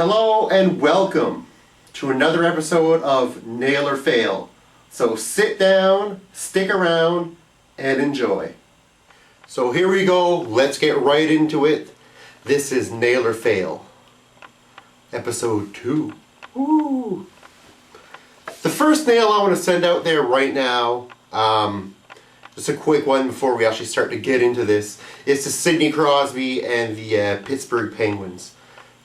Hello and welcome to another episode of Nail or Fail. So sit down, stick around, and enjoy. So here we go, let's get right into it. This is Nail or Fail, episode 2. Woo! The first nail I want to send out there right now, just a quick one before we actually start to get into this, is to Sidney Crosby and the Pittsburgh Penguins.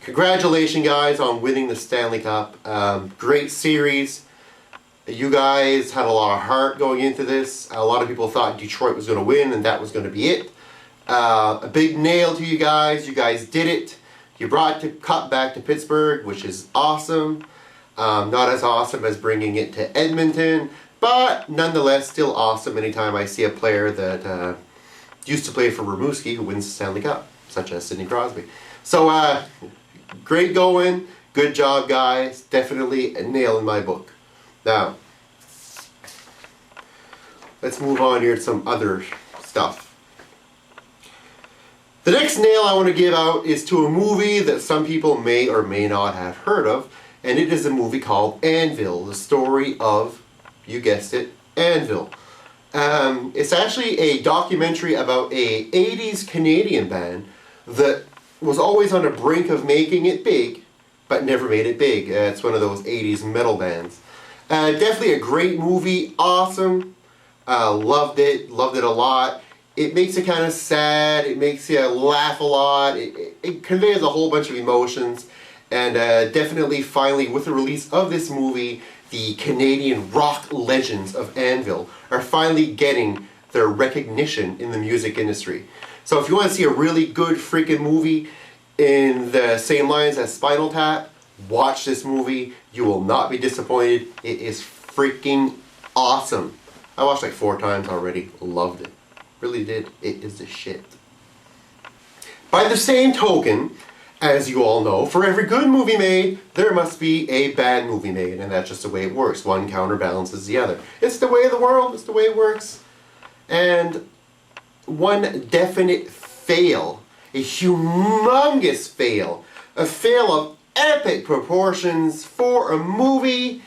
Congratulations, guys, on winning the Stanley Cup. Great series. You guys had a lot of heart going into this. A lot of people thought Detroit was going to win and that was going to be it. A big nail to you guys. You guys did it. You brought the cup back to Pittsburgh, which is awesome. Not as awesome as bringing it to Edmonton, but nonetheless still awesome anytime I see a player that used to play for Rimouski who wins the Stanley Cup, such as Sidney Crosby. So, great going. Good job, guys. Definitely a nail in my book. Now, let's move on here to some other stuff. The next nail I want to give out is to a movie that some people may or may not have heard of, and it is a movie called Anvil, the story of, you guessed it, Anvil. It's actually a documentary about a 80s Canadian band that was always on the brink of making it big, but never made it big. It's one of those 80s metal bands. Definitely a great movie, awesome. Loved it a lot. It makes you kind of sad, it makes you laugh a lot, it conveys a whole bunch of emotions, and definitely finally with the release of this movie, the Canadian rock legends of Anvil are finally getting their recognition in the music industry. So if you want to see a really good freaking movie in the same lines as Spinal Tap, watch this movie. You will not be disappointed. It is freaking awesome. I watched like 4 times already. Loved it. Really did. It is the shit. By the same token, as you all know, for every good movie made, there must be a bad movie made. And that's just the way it works. One counterbalances the other. It's the way of the world. It's the way it works. And one definite fail, a humongous fail, a fail of epic proportions for a movie,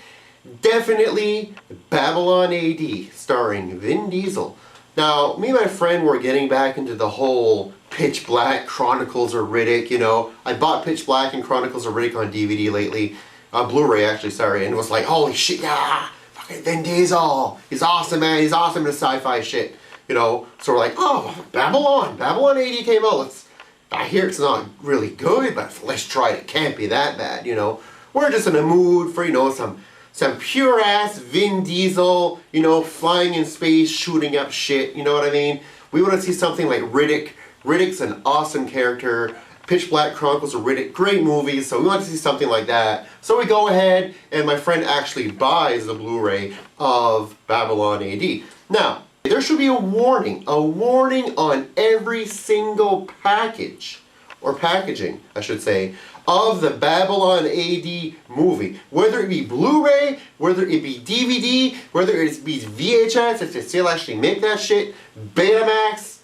definitely Babylon AD, starring Vin Diesel. Now, me and my friend were getting back into the whole Pitch Black, Chronicles of Riddick, you know. I bought Pitch Black and Chronicles of Riddick on DVD lately, on Blu-ray actually, sorry, and it was like, holy shit, yeah, fucking Vin Diesel, he's awesome, man, he's awesome in the sci-fi shit. You know, so we're like, oh, Babylon AD came out. I hear it's not really good, but let's try it. It can't be that bad, you know. We're just in a mood for, you know, some pure ass Vin Diesel, you know, flying in space, shooting up shit, you know what I mean? We want to see something like Riddick. Riddick's an awesome character. Pitch Black, Chronicles of Riddick, great movies, so we want to see something like that. So we go ahead, and my friend actually buys the Blu-ray of Babylon AD. Now, there should be a warning on every single package, or packaging, I should say, of the Babylon AD movie. Whether it be Blu-ray, whether it be DVD, whether it be VHS, if they still actually make that shit, Betamax,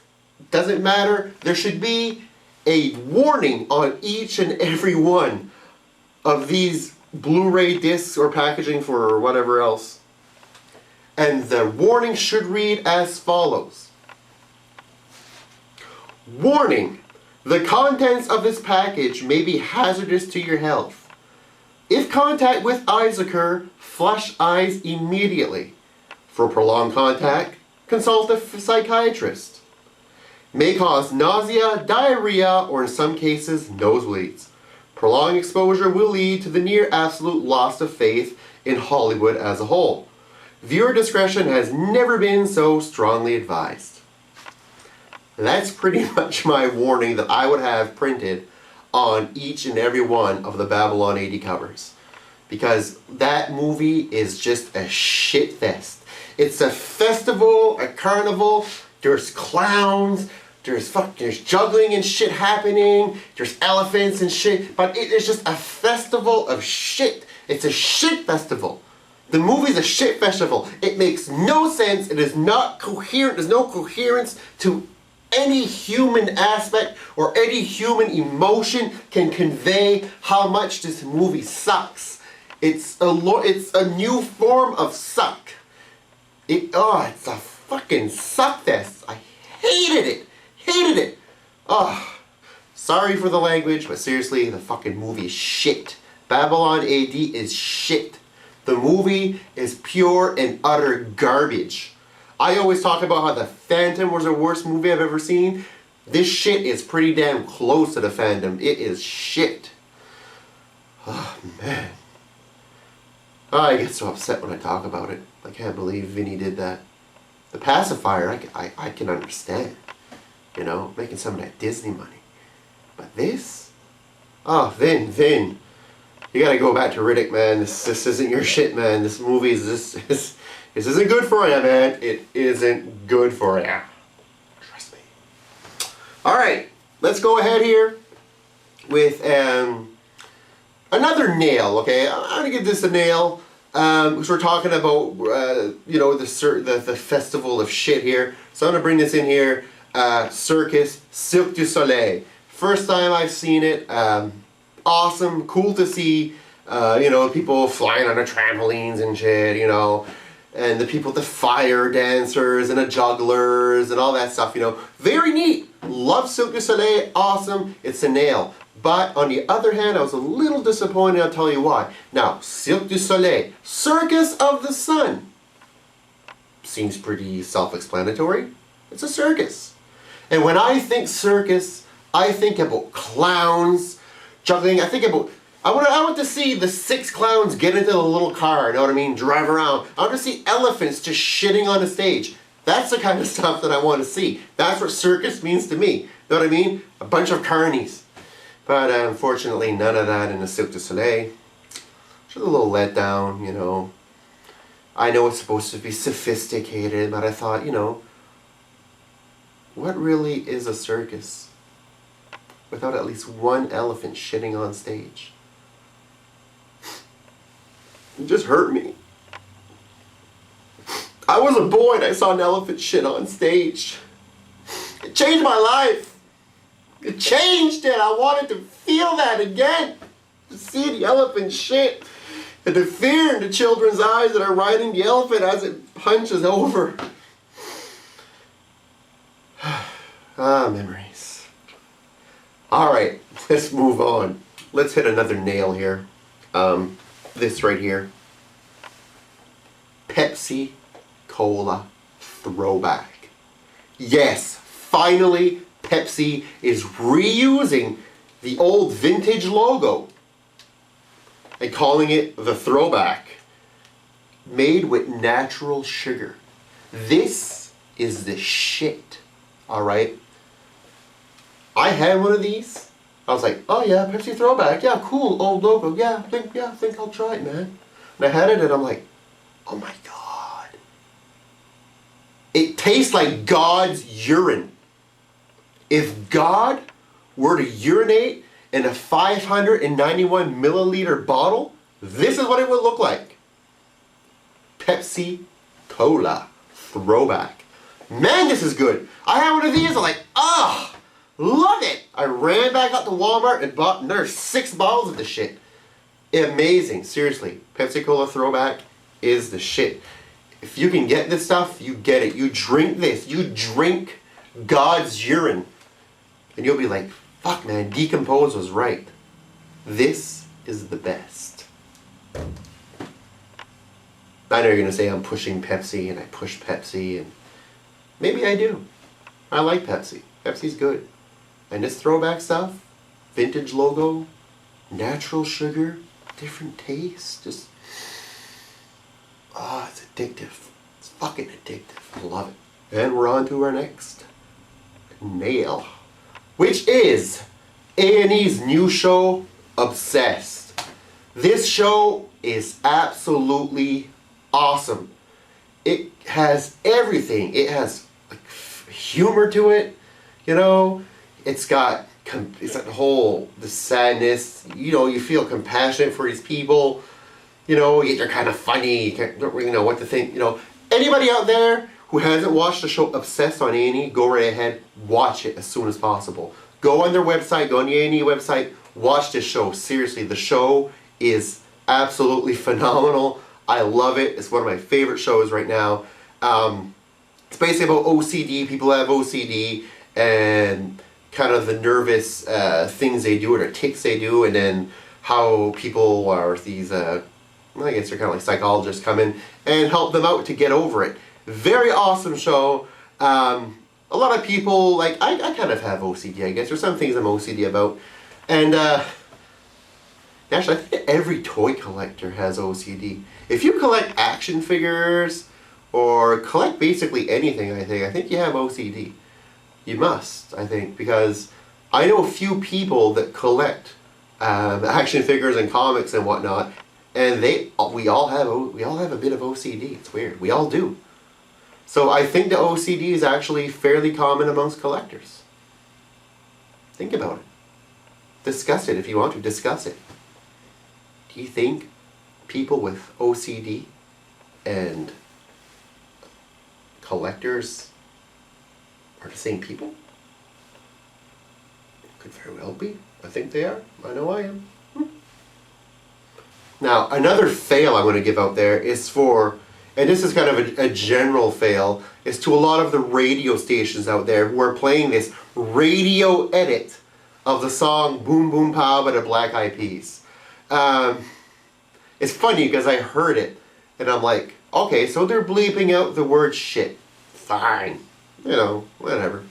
doesn't matter. There should be a warning on each and every one of these Blu-ray discs or packaging for whatever else. And the warning should read as follows. Warning! The contents of this package may be hazardous to your health. If contact with eyes occur, flush eyes immediately. For prolonged contact, consult a psychiatrist. May cause nausea, diarrhea, or in some cases, nosebleeds. Prolonged exposure will lead to the near absolute loss of faith in Hollywood as a whole. Viewer discretion has never been so strongly advised. That's pretty much my warning that I would have printed on each and every one of the Babylon AD covers. Because that movie is just a shit fest. It's a festival, a carnival, there's clowns, there's juggling and shit happening, there's elephants and shit, but it is just a festival of shit. It's a shit festival. The movie's a shit festival. It makes no sense. It is not coherent. There's no coherence to any human aspect or any human emotion can convey how much this movie sucks. It's a new form of suck. It's a fucking suck fest. I hated it. Hated it. Oh, sorry for the language, but seriously, the fucking movie is shit. Babylon AD is shit. The movie is pure and utter garbage. I always talk about how The Phantom was the worst movie I've ever seen. This shit is pretty damn close to The Phantom. It is shit. Oh, man. I get so upset when I talk about it. I can't believe Vinny did that. The Pacifier, I can understand. You know, making some of that Disney money. But this? Oh, Vin. You gotta go back to Riddick, man. This isn't your shit, man. This movie is this isn't good for you, man. It isn't good for you. Trust me. Alright, let's go ahead here with another nail, okay? I'm gonna give this a nail. Because we're talking about, you know, the festival of shit here. So I'm gonna bring this in here. Circus, Cirque du Soleil. First time I've seen it. Awesome, cool to see, you know, people flying on the trampolines and shit, you know, and the people, the fire dancers and the jugglers and all that stuff, you know. Very neat. Love Cirque du Soleil, awesome. It's a nail. But on the other hand, I was a little disappointed, I'll tell you why. Now, Cirque du Soleil, Circus of the Sun. Seems pretty self-explanatory. It's a circus. And when I think circus, I think about clowns, juggling. I want to see the 6 clowns get into the little car, you know what I mean, drive around. I want to see elephants just shitting on the stage. That's the kind of stuff that I want to see. That's what circus means to me. You know what I mean? A bunch of carnies. But unfortunately, none of that in the Cirque du Soleil. Just a little letdown, you know. I know it's supposed to be sophisticated, but I thought, you know, what really is a circus without at least one elephant shitting on stage? It just hurt me. I was a boy and I saw an elephant shit on stage. It changed my life. It changed it. I wanted to feel that again. To see the elephant shit. And the fear in the children's eyes that are riding the elephant as it punches over. Memories. Alright, let's move on. Let's hit another nail here. This right here. Pepsi Cola Throwback. Yes, finally Pepsi is reusing the old vintage logo and calling it the Throwback. Made with natural sugar. This is the shit. Alright? I had one of these. I was like, oh yeah, Pepsi Throwback. Yeah, cool, old logo. I think I'll try it, man. And I had it and I'm like, oh my god. It tastes like God's urine. If God were to urinate in a 591 milliliter bottle, this is what it would look like. Pepsi Cola Throwback. Man, this is good. I had one of these, I'm like, love it. I ran back out to Walmart and bought another 6 bottles of this shit. Amazing, seriously. Pepsi Cola Throwback is the shit. If you can get this stuff, you get it. You drink this. You drink God's urine. And you'll be like, fuck man, DCompose was right. This is the best. I know you're going to say I'm pushing Pepsi and I push Pepsi, and maybe I do. I like Pepsi. Pepsi's good. And this throwback stuff, vintage logo, natural sugar, different taste, just, it's addictive. It's fucking addictive. I love it. And we're on to our next nail, which is A&E's new show, Obsessed. This show is absolutely awesome. It has everything. It has like humor to it, you know. It's got the sadness. You know, you feel compassionate for these people. You know, they're kind of funny. You don't really know what to think. You know, anybody out there who hasn't watched the show Obsessed on A&E, go right ahead, watch it as soon as possible. Go on their website, go on the A&E website, watch this show. Seriously, the show is absolutely phenomenal. I love it. It's one of my favorite shows right now. It's basically about OCD. People have OCD and kind of the nervous things they do or the tics they do, and then how people are these, I guess they're kind of like psychologists, come in and help them out to get over it. Very awesome show. A lot of people, like, I kind of have OCD, I guess. There's some things I'm OCD about. And, actually, I think every toy collector has OCD. If you collect action figures, or collect basically anything, I think you have OCD. You must, I think, because I know a few people that collect action figures and comics and whatnot, and we all have a bit of OCD. It's weird. We all do. So I think the OCD is actually fairly common amongst collectors. Think about it. Discuss it if you want to. Discuss it. Do you think people with OCD and collectors are the same people? Could very well be. I think they are. I know I am. Now, another fail I'm going to give out there is for, and this is kind of a general fail, is to a lot of the radio stations out there who are playing this radio edit of the song Boom Boom Pow by the Black Eyed Peas. It's funny because I heard it and I'm like, okay, so they're bleeping out the word shit. Fine. You know, whatever.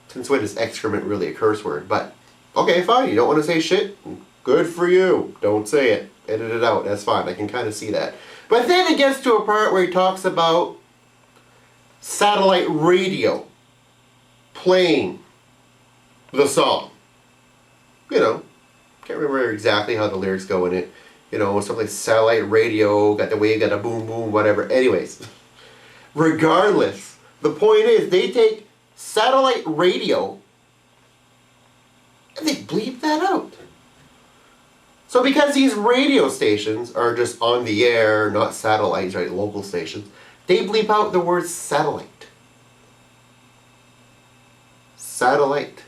Since when is excrement really a curse word? But, okay, fine, you don't want to say shit? Good for you. Don't say it. Edit it out. That's fine. I can kind of see that. But then it gets to a part where he talks about satellite radio playing the song. You know, can't remember exactly how the lyrics go in it. You know, something like satellite radio, got the wave, got a boom boom, whatever. Anyways, regardless, the point is they take satellite radio and they bleep that out. So because these radio stations are just on the air, not satellites, right, local stations, they bleep out the word satellite. Satellite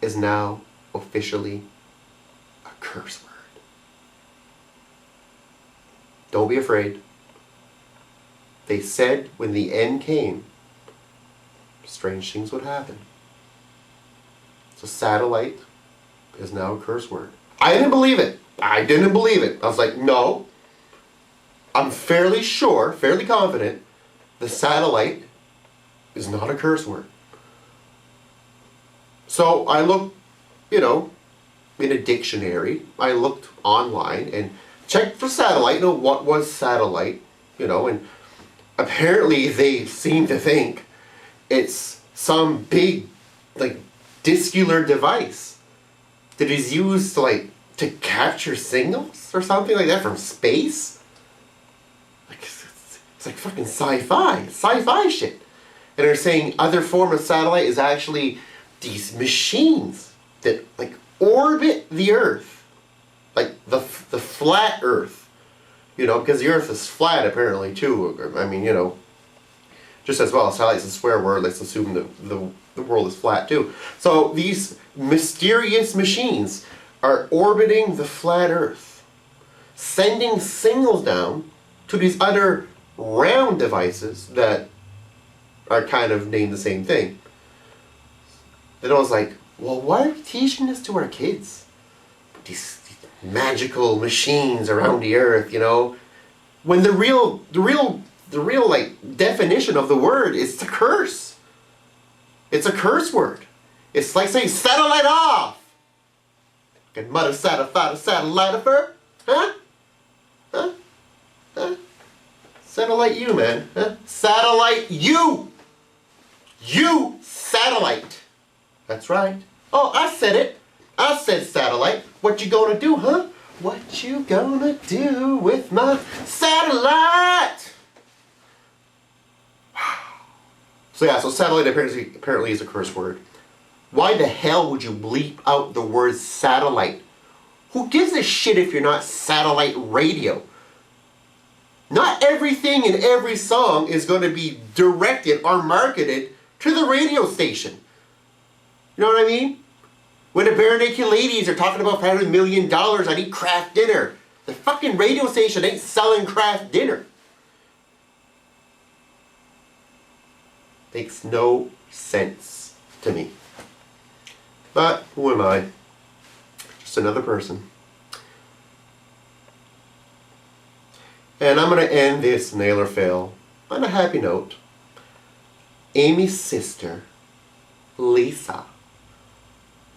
is now officially a curse word. Don't be afraid. They said when the end came, strange things would happen. So satellite is now a curse word. I didn't believe it. I didn't believe it. I was like, no. I'm fairly sure, fairly confident, the satellite is not a curse word. So I looked, you know, in a dictionary. I looked online and checked for satellite, you know, what was satellite, you know, and apparently they seem to think it's some big, like, discular device that is used to, like, to capture signals or something like that from space. Like, it's like fucking sci-fi shit. And they're saying other form of satellite is actually these machines that, like, orbit the Earth, like the flat Earth, you know, because the Earth is flat apparently too. I mean, you know, just as well, satellite's a swear word. Let's assume the world is flat too. So these mysterious machines are orbiting the flat Earth, sending signals down to these other round devices that are kind of named the same thing. Then I was like, well, why are we teaching this to our kids? These magical machines around the Earth, you know, when the real like definition of the word is to curse. It's a curse word. It's like saying satellite off. Can mother satellite satellite, huh? Huh? Huh? Satellite you, man. Huh? Satellite you. You satellite. That's right. Oh, I said it. I said satellite. What you gonna do, huh? What you gonna do with my satellite? So yeah, so satellite apparently is a curse word. Why the hell would you bleep out the word satellite? Who gives a shit if you're not satellite radio? Not everything in every song is going to be directed or marketed to the radio station. You know what I mean? When the Bare Naked Ladies are talking about having $1 million, I need Kraft dinner. The fucking radio station ain't selling Kraft dinner. Makes no sense to me. But who am I? Just another person. And I'm going to end this Nail or Fail on a happy note. Amy's sister, Lisa.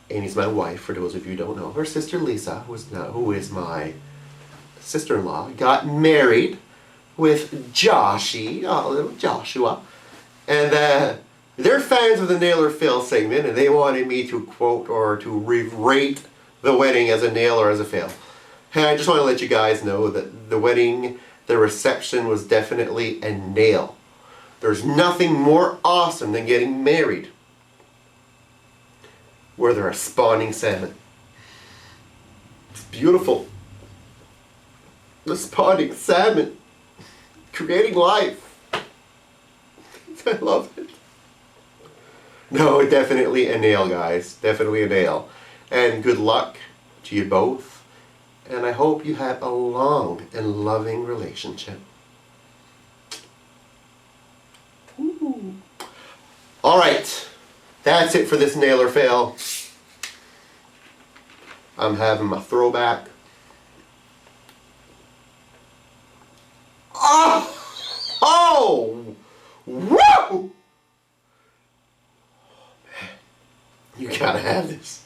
Amy's my wife, for those of you who don't know. Her sister Lisa, who is my sister-in-law, got married with Joshua. And they're fans of the Nail or Fail segment, and they wanted me to quote or to rate the wedding as a nail or as a fail. And I just want to let you guys know that the wedding, the reception was definitely a nail. There's nothing more awesome than getting married where there are spawning salmon. It's beautiful. The spawning salmon creating life. I love it. No, definitely a nail, guys. Definitely a nail. And good luck to you both. And I hope you have a long and loving relationship. Ooh. All right. That's it for this Nail or Fail. I'm having my throwback. Oh! Oh! Woo! Oh, man. You gotta have this.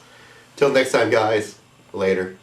Till next time, guys. Later.